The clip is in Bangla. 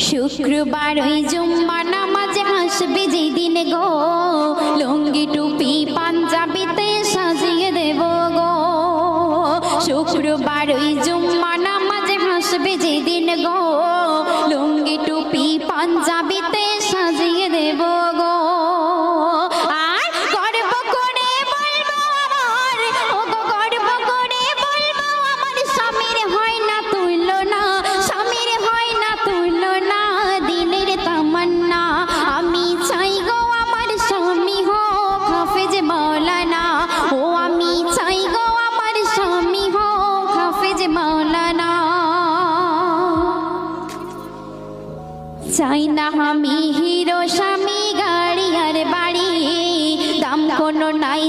শুক্রবার ওই জুম্মা নামাজে আসবে যেদিন গো, লুঙ্গি টুপি পাঞ্জাবিতে সাজিয়ে দেব গো। শুক্রবার ওই জুম্মা নামাজে আসবে যেদিন গো, লুঙ্গি টুপি পাঞ্জাবিতে সাজিয়ে দেব গো। আর গর্ব করে বলবো আমার, ও গো গর্ব করে বলবো আমার স্বামীর হয় না তুলনা, স্বামীর হয় না তুলনা, দিলের তামান্না আমি চাই গো আমার স্বামী হোক হাফেজ মাওলানা। ও আমি চাই গো আমার স্বামী হোক হাফেজ মাওলানা। চাই না আমি হিরো স্বামী গাড়ি আর বাড়ি, দাম কোনো নাই।